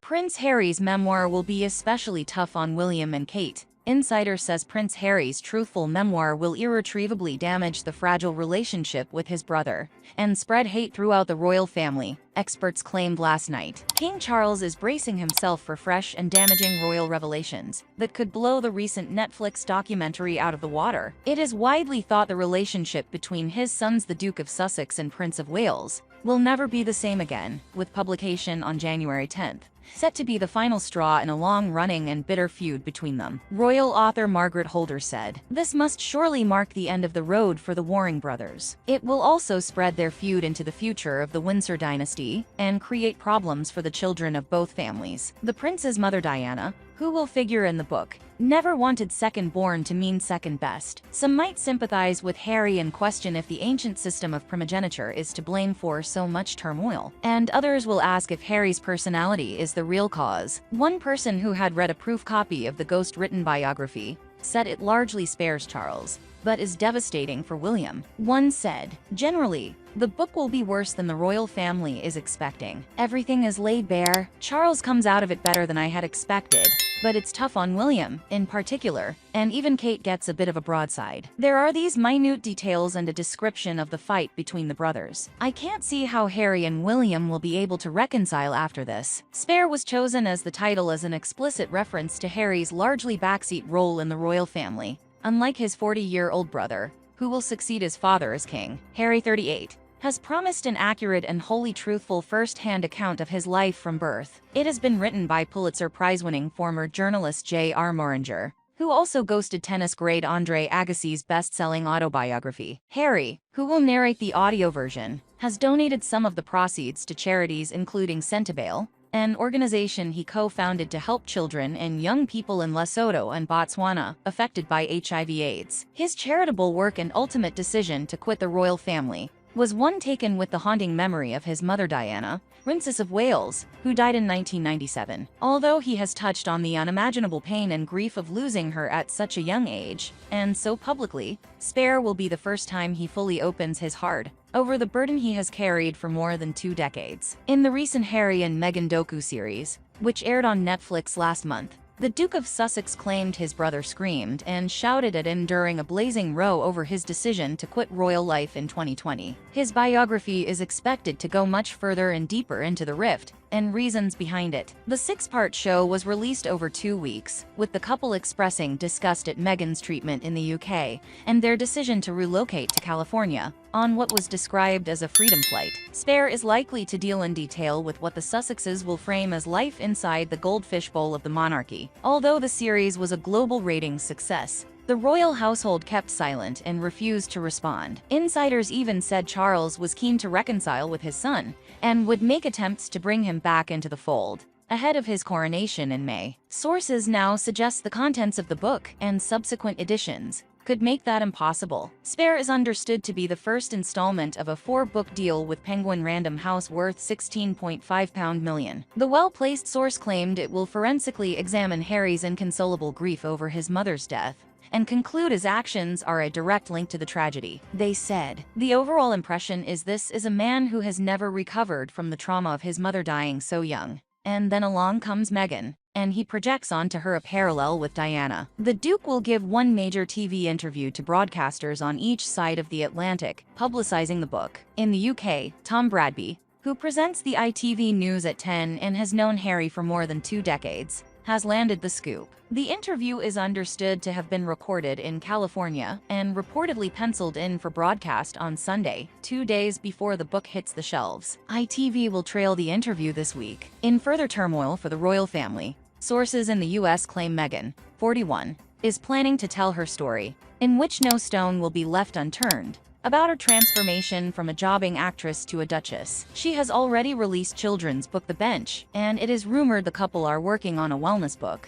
Prince Harry's memoir will be especially tough on William and Kate. Insider says Prince Harry's truthful memoir will irretrievably damage the fragile relationship with his brother and spread hate throughout the royal family, experts claimed last night. King Charles is bracing himself for fresh and damaging royal revelations that could blow the recent Netflix documentary out of the water. It is widely thought the relationship between his sons the Duke of Sussex and Prince of Wales will never be the same again, with publication on January 10th set to be the final straw in a long-running and bitter feud between them. Royal author Margaret Holder said, "This must surely mark the end of the road for the warring brothers. It will also spread their feud into the future of the Windsor dynasty and create problems for the children of both families." The prince's mother Diana, who will figure in the book, never wanted second-born to mean second best. Some might sympathize with Harry and question if the ancient system of primogeniture is to blame for so much turmoil, and others will ask if Harry's personality is the real cause. One person who had read a proof copy of the ghost-written biography said it largely spares Charles, but is devastating for William. One said, "Generally, the book will be worse than the royal family is expecting. Everything is laid bare. Charles comes out of it better than I had expected, but it's tough on William, in particular, and even Kate gets a bit of a broadside. There are these minute details and a description of the fight between the brothers. I can't see how Harry and William will be able to reconcile after this." Spare was chosen as the title as an explicit reference to Harry's largely backseat role in the royal family. Unlike his 40-year-old brother, who will succeed his father as king, Harry, 38, has promised an accurate and wholly truthful first-hand account of his life from birth. It has been written by Pulitzer Prize-winning former journalist J.R. Moringer, who also ghosted tennis great Andre Agassi's best-selling autobiography. Harry, who will narrate the audio version, has donated some of the proceeds to charities including Centibale, an organization he co-founded to help children and young people in Lesotho and Botswana affected by HIV/AIDS. His charitable work and ultimate decision to quit the royal family was one taken with the haunting memory of his mother Diana, Princess of Wales, who died in 1997. Although he has touched on the unimaginable pain and grief of losing her at such a young age, and so publicly, Spare will be the first time he fully opens his heart over the burden he has carried for more than 2 decades. In the recent Harry and Meghan docu-series, which aired on Netflix last month, the Duke of Sussex claimed his brother screamed and shouted at him during a blazing row over his decision to quit royal life in 2020. His biography is expected to go much further and deeper into the rift and reasons behind it. The 6-part show was released over 2 weeks, with the couple expressing disgust at Meghan's treatment in the UK and their decision to relocate to California on what was described as a freedom flight. Spare is likely to deal in detail with what the Sussexes will frame as life inside the goldfish bowl of the monarchy. Although the series was a global ratings success, the royal household kept silent and refused to respond. Insiders even said Charles was keen to reconcile with his son and would make attempts to bring him back into the fold ahead of his coronation in May. Sources now suggest the contents of the book and subsequent editions could make that impossible. Spare is understood to be the first installment of a 4-book deal with Penguin Random House worth £16.5 million. The well-placed source claimed it will forensically examine Harry's inconsolable grief over his mother's death and conclude his actions are a direct link to the tragedy. They said, "The overall impression is this is a man who has never recovered from the trauma of his mother dying so young. And then along comes Meghan, and he projects onto her a parallel with Diana." The Duke will give one major TV interview to broadcasters on each side of the Atlantic, publicizing the book. In the UK, Tom Bradby, who presents the ITV News at 10 and has known Harry for more than 2 decades, has landed the scoop. The interview is understood to have been recorded in California and reportedly penciled in for broadcast on Sunday, 2 days before the book hits the shelves. ITV will trail the interview this week. In further turmoil for the royal family, sources in the US claim Meghan, 41, is planning to tell her story, in which no stone will be left unturned, about her transformation from a jobbing actress to a duchess. She has already released children's book The Bench, and it is rumored the couple are working on a wellness book.